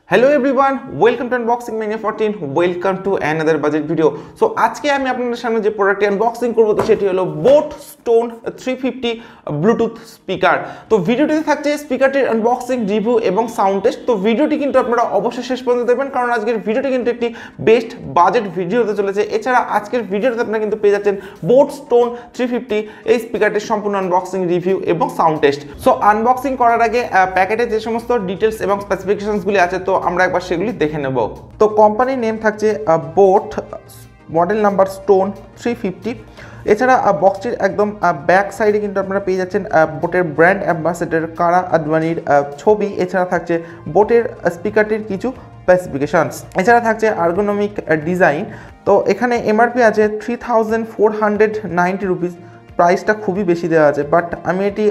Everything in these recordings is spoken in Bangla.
Hello everyone, welcome to Unboxing Mania 14. Welcome to another budget video. So আজকে আমি আপনাদের সামনে যে প্রোডাক্টটি আনবক্সিং করব তো সেটি হলো বোট স্টোন 350 ব্লুটুথ স্পিকার। তো ভিডিওটিতে থাকছে স্পিকারটির আনবক্সিং, রিভিউ এবং সাউন্ড টেস্ট। তো ভিডিওটি কিন্তু আপনারা অবশ্যই শেষ পর্যন্ত দেখবেন, কারণ আজকের ভিডিওটি কিন্তু একটি বেস্ট বাজেট ভিডিও হতে চলেছে। এছাড়া আজকের ভিডিওতে আপনারা কিন্তু পেয়ে যাচ্ছেন বোট স্টোন 350 এই স্পিকারটির সম্পূর্ণ আনবক্সিং, রিভিউ এবং সাউন্ড টেস্ট। সো আনবক্সিং করার আগে প্যাকেটে যে সমস্ত ডিটেলস এবং স্পেসিফিকেশনসগুলি আছে তো আমরা একবার সেগুলি দেখে নেব। তো কোম্পানির নেম থাকছে বোট, মডেল নাম্বার স্টোন 350। এছাড়া বক্সটির একদম ব্যাক সাইডে কিন্তু আপনারা পেয়ে যাচ্ছেন বোটের ব্র্যান্ড অ্যাম্বাসেডর কারা আদবানির ছবি। এছাড়া থাকছে বোটের স্পিকারটির কিছু স্পেসিফিকেশনস। এছাড়া থাকছে আর্গোনমিক ডিজাইন। তো এখানে এমআরপি আছে 3490 রুপিস। প্রাইসটা খুবই বেশি দেওয়া আছে, বাট আমি এটি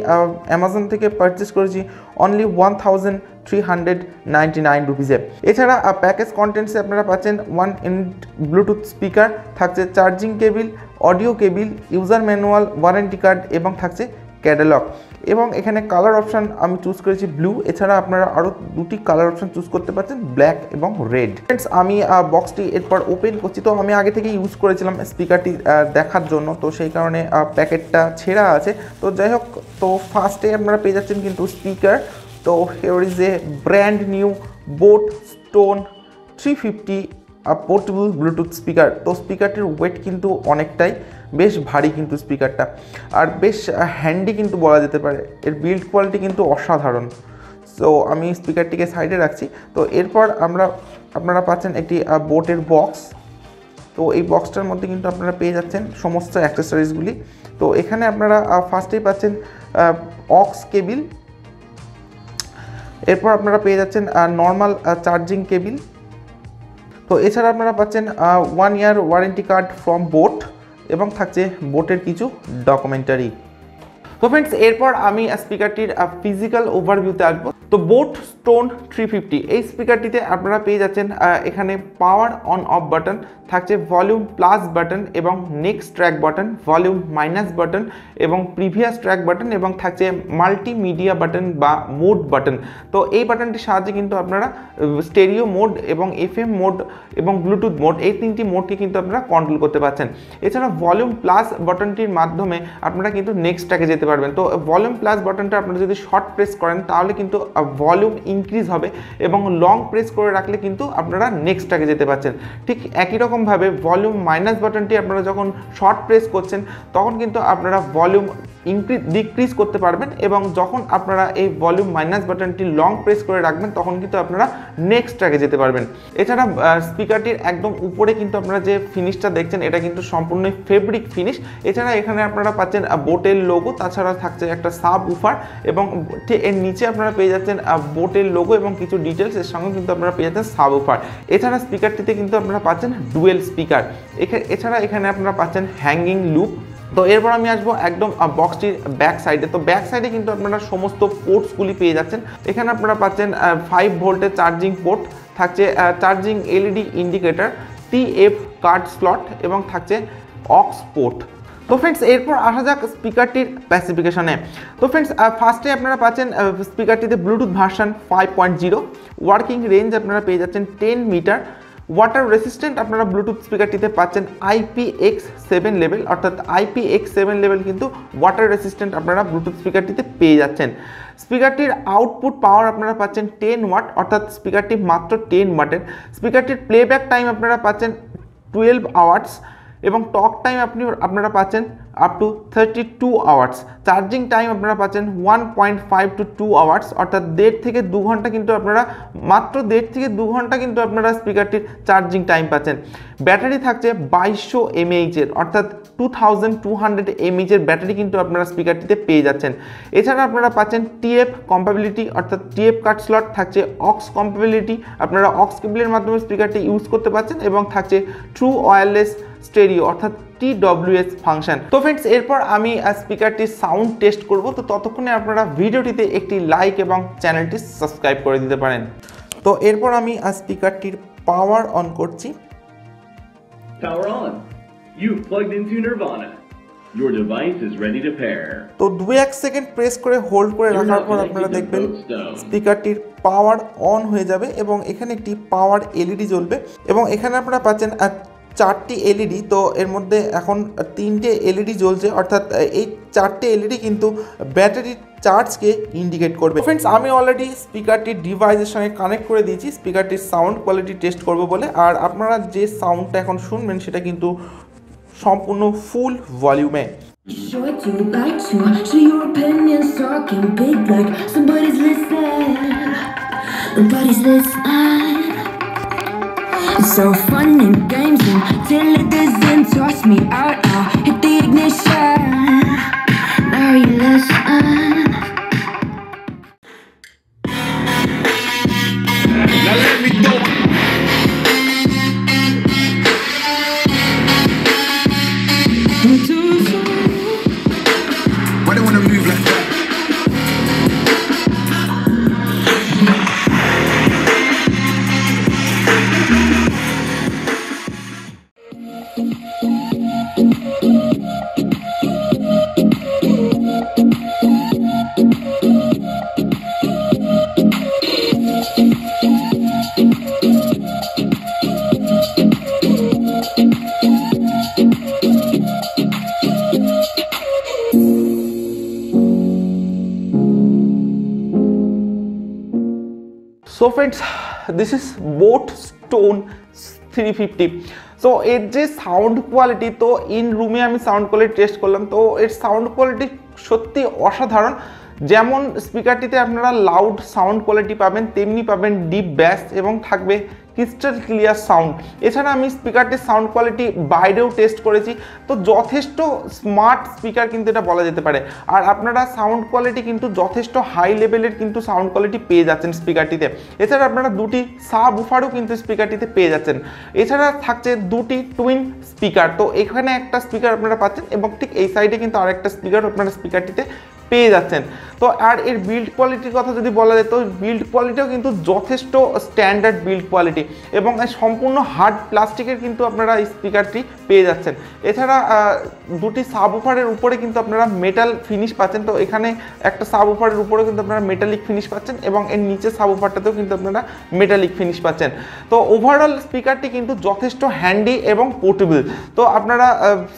অ্যামাজন থেকে পারচেস করেছি অনলি 1399 রুপিসে। এছাড়া প্যাকেজ কন্টেন্টসে আপনারা পাচ্ছেন 1 ইউনিট ব্লুটুথ স্পিকার, থাকছে charging cable, audio cable, user manual, warranty card এবং থাকছে ক্যাটালগ। এবং এখানে কালার অপশান আমি চুজ করেছি ব্লু। এছাড়া আপনারা আরও দুটি কালার অপশান চুজ করতে পারছেন, ব্ল্যাক এবং রেড। ফ্রেন্ডস, আমি বক্সটি এরপর ওপেন করছি। তো আমি আগে থেকে ইউজ করেছিলাম স্পিকারটি দেখার জন্য, তো সেই কারণে প্যাকেটটা ছেঁড়া আছে। তো যাই হোক, তো ফার্স্টে আপনারা পেয়ে যাচ্ছেন কিন্তু স্পিকার। তো here is a brand new boat stone 350 portable Bluetooth speaker. তো স্পিকারটির ওয়েট কিন্তু অনেকটাই বেশ ভারী কিন্তু স্পিকারটা, আর বেশ হ্যান্ডি কিন্তু বলা যেতে পারে। এর বিল্ড কোয়ালিটি কিন্তু অসাধারণ। সো আমি স্পিকারটিকে সাইডে রাখছি। তো এরপর আপনারা পাচ্ছেন একটি বোটের বক্স। তো এই বক্সটার মধ্যে কিন্তু আপনারা পেয়ে যাচ্ছেন সমস্ত অ্যাক্সেসরিজগুলি। তো এখানে আপনারা ফার্স্টেই পাচ্ছেন অক্স কেবিল। এরপর আপনারা পেয়ে যাচ্ছেন নর্মাল চার্জিং কেবিল। তো এছাড়া আপনারা পাচ্ছেন 1 year warranty card from boat এবং থাকছে বোটের কিছু ডকুমেন্টারি। তো ফ্রেন্ডস, এরপর আমি স্পিকারটির ফিজিক্যাল ওভারভিউতে আসবো। তো বোট স্টোন 350 এই স্পিকারটিতে আপনারা পেয়ে যাচ্ছেন এখানে পাওয়ার অন অফ বাটন, থাকছে ভলিউম প্লাস বাটন এবং next track button, volume minus button এবং প্রিভিয়াস ট্র্যাক বাটন, এবং থাকছে মাল্টিমিডিয়া বাটন বা মোড বাটন। তো এই বাটনটির সাহায্যে কিন্তু আপনারা স্টেরিও মোড এবং এফএম মোড এবং ব্লুটুথ মোড, এই তিনটি মোডকে কিন্তু আপনারা কন্ট্রোল করতে পারছেন। এছাড়া ভলিউম প্লাস বাটনটির মাধ্যমে আপনারা কিন্তু নেক্সট ট্র্যাকে যেতে পারবেন। তো ভলিউম প্লাস বাটনটা আপনারা যদি শর্ট প্রেস করেন তাহলে কিন্তু ভলিউম ইনক্রিজ হবে, এবং লং প্রেস করে রাখলে কিন্তু আপনারা নেক্সট ট্র্যাকে যেতে পারছেন। ঠিক একই রকমভাবে ভলিউম মাইনাস বাটনটি আপনারা যখন শর্ট প্রেস করছেন তখন কিন্তু আপনারা ভলিউম ডিক্রিজ করতে পারবেন, এবং যখন আপনারা এই ভলিউম মাইনাস বাটনটি লং প্রেস করে রাখবেন তখন কিন্তু আপনারা নেক্সট ট্র্যাকে যেতে পারবেন। এছাড়া স্পিকারটির একদম উপরে কিন্তু আপনারা যে ফিনিশটা দেখছেন এটা কিন্তু সম্পূর্ণ ফেব্রিক ফিনিশ। এছাড়া এখানে আপনারা পাচ্ছেন বোটের লোগো, তাছাড়া থাকছে একটা সাব উফার, এবং এর নিচে আপনারা পেয়ে যাচ্ছেন বোটের লোগো এবং কিছু ডিটেলস। এর সঙ্গে কিন্তু আপনারা পেয়ে যাচ্ছেন সাব উফার। এছাড়া স্পিকারটিতে কিন্তু আপনারা পাচ্ছেন ডুয়েল স্পিকার। এছাড়া এখানে আপনারা পাচ্ছেন হ্যাঙ্গিং লুপ। তো এরপর আমি আসবো একদম বক্সটির ব্যাক সাইডে। তো ব্যাক সাইডে কিন্তু আপনারা সমস্ত পোর্টসগুলি পেয়ে যাচ্ছেন। এখানে আপনারা পাচ্ছেন 5 ভোল্টের চার্জিং পোর্ট, থাকছে charging LED indicator, TF card slot এবং থাকছে অক্স পোর্ট। তো ফ্রেন্ডস, এরপর আসা যাক স্পিকারটির স্পেসিফিকেশনে। তো ফ্রেন্ডস, ফার্স্টে আপনারা পাচ্ছেন স্পিকারটিতে ব্লুটুথ ভার্সন 5.0, ওয়ার্কিং রেঞ্জ আপনারা পেয়ে যাচ্ছেন 10 মিটার, ওয়াটার রেসিস্ট্যান্ট আপনারা ব্লুটুথ স্পিকারটিতে পাচ্ছেন IPX7 লেভেল, অর্থাৎ IPX7 লেভেল কিন্তু ওয়াটার রেসিস্ট্যান্ট আপনারা ব্লুটুথ স্পিকারটিতে পেয়ে যাচ্ছেন। স্পিকারটির আউটপুট পাওয়ার আপনারা পাচ্ছেন 10 ওয়াট, অর্থাৎ স্পিকারটি মাত্র 10 ওয়াটের। স্পিকারটির প্লেব্যাক টাইম আপনারা পাচ্ছেন 12 আওয়ার্স, এবং টক টাইম আপনারা পাচ্ছেন up to 32 hours. Charging time আপনারা পাচ্ছেন 1.5 to 2 আওয়ার্স, অর্থাৎ 1.5 থেকে 2 ঘন্টা কিন্তু আপনারা মাত্র 1.5 থেকে 2 ঘন্টা কিন্তু আপনারা স্পিকারটির চার্জিং টাইম পাচ্ছেন। ব্যাটারি থাকছে 2200 mAh এর, অর্থাৎ 2200 mAh এর ব্যাটারি কিন্তু আপনারা স্পিকারটিতে পেয়ে যাচ্ছেন। এছাড়া আপনারা পাচ্ছেন TF কম্পাবিলিটি, অর্থাৎ TF কাট স্লট, থাকছে অক্স কম্পাবিলিটি, আপনারা অক্স কেবলের মাধ্যমে স্পিকারটি ইউজ করতে পারছেন, এবং থাকছে ট্রু ওয়্যারলেস স্টেরিও অর্থাৎ TWS ফাংশন। তো ফ্রেন্ডস, এরপর আমি স্পিকারটির সাউন্ড টেস্ট করব। তো ততক্ষণে আপনারা ভিডিওটিতে একটি লাইক এবং চ্যানেলটি সাবস্ক্রাইব করে দিতে পারেন। তো এরপর আমি স্পিকারটির পাওয়ার অন করছি। Power on. You've plugged into Nirvana. Your device is ready to pair. তো 2-1 সেকেন্ড প্রেস করে হোল্ড করে রাখার পর আপনারা দেখবেন স্পিকারটির পাওয়ার অন হয়ে যাবে এবং এখানে একটি পাওয়ার এলইডি জ্বলবে এবং এখানে আপনারা পাচ্ছেন 4টি এলইডি। তো এর মধ্যে এখন 3টে এলইডি জ্বলছে, অর্থাৎ এই 4টে এলইডি কিন্তু ব্যাটারির চার্জকে ইন্ডিকেট করবে। ফ্রেন্ডস, আমি অলরেডি স্পিকারটির ডিভাইসের সঙ্গে কানেক্ট করে দিয়েছি স্পিকারটির সাউন্ড কোয়ালিটি টেস্ট করব বলে। আর আপনারা যে সাউন্ডটা এখন শুনবেন সেটা কিন্তু সম্পূর্ণ ফুল ভলিউমে। Short you like to show your opinions, talking big like somebody's listening. Nobody's listening. It's so fun and games until it doesn't toss me out. I'll hit the ignition. Now you listen. Now let me go. Why they wanna move like that? So friends, this is boat stone 350। So এর যে সাউন্ড কোয়ালিটি, তো ইন রুমে আমি সাউন্ড কোয়ালিটি টেস্ট করলাম, তো এর সাউন্ড কোয়ালিটি সত্যি অসাধারণ। যেমন স্পিকারটিতে আপনারা লাউড সাউন্ড কোয়ালিটি পাবেন, তেমনি পাবেন ডিপ ব্যাস এবং থাকবে ক্রিস্টাল ক্লিয়ার সাউন্ড। এছাড়া আমি স্পিকারটির সাউন্ড কোয়ালিটি বাইরেও টেস্ট করেছি, তো যথেষ্ট স্মার্ট স্পিকার কিন্তু এটা বলা যেতে পারে। আর আপনারা সাউন্ড কোয়ালিটি কিন্তু যথেষ্ট হাই লেভেলের কিন্তু সাউন্ড কোয়ালিটি পেয়ে যাচ্ছেন স্পিকারটিতে। এছাড়া আপনারা দুটি সাব উফারও কিন্তু স্পিকারটিতে পেয়ে যাচ্ছেন। এছাড়া থাকছে দুটি টুইন স্পিকার, তো এখানে একটা স্পিকার আপনারা পাচ্ছেন এবং ঠিক এই সাইডে কিন্তু আরেকটা স্পিকার আপনারা স্পিকারটিতে পেয়ে যাচ্ছেন। তো আর এর বিল্ড কোয়ালিটির কথা যদি বলা যায়, তো বিল্ড কোয়ালিটিও কিন্তু যথেষ্ট স্ট্যান্ডার্ড বিল্ড কোয়ালিটি এবং সম্পূর্ণ হার্ড প্লাস্টিকের কিন্তু আপনারা এই স্পিকারটি পেয়ে যাচ্ছেন। এছাড়া দুটি সাব উফারের উপরে কিন্তু আপনারা মেটাল ফিনিশ পাচ্ছেন, তো এখানে একটা সাব উফারের উপরে কিন্তু আপনারা মেটালিক ফিনিশ পাচ্ছেন এবং এর নিচে সাব উফারটাতেও কিন্তু আপনারা মেটালিক ফিনিশ পাচ্ছেন। তো ওভারঅল স্পিকারটি কিন্তু যথেষ্ট হ্যান্ডি এবং পোর্টেবল, তো আপনারা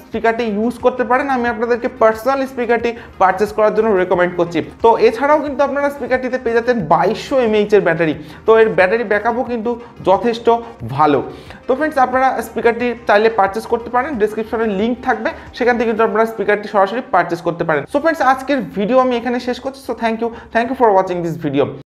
স্পিকারটি ইউজ করতে পারেন। আমি আপনাদেরকে পার্সোনালি স্পিকারটি পারচেস করার জন্য রেকমেন্ড করছি। তো এছাড়াও কিন্তু আপনারা স্পিকারটিতে পেয়ে যাচ্ছেন 2200 mAh এর ব্যাটারি, তো এর ব্যাটারি ব্যাকআপও কিন্তু যথেষ্ট ভালো। তো ফ্রেন্ডস, আপনারা স্পিকারটি চাইলে পারচেস করতে পারেন, ডেসক্রিপশনে লিঙ্ক থাকবে, সেখান থেকে কিন্তু আপনারা স্পিকারটি সরাসরি পারচেস করতে পারেন। সো ফ্রেন্ডস, আজকের ভিডিও আমি এখানে শেষ করছি। So thank you for watching this video.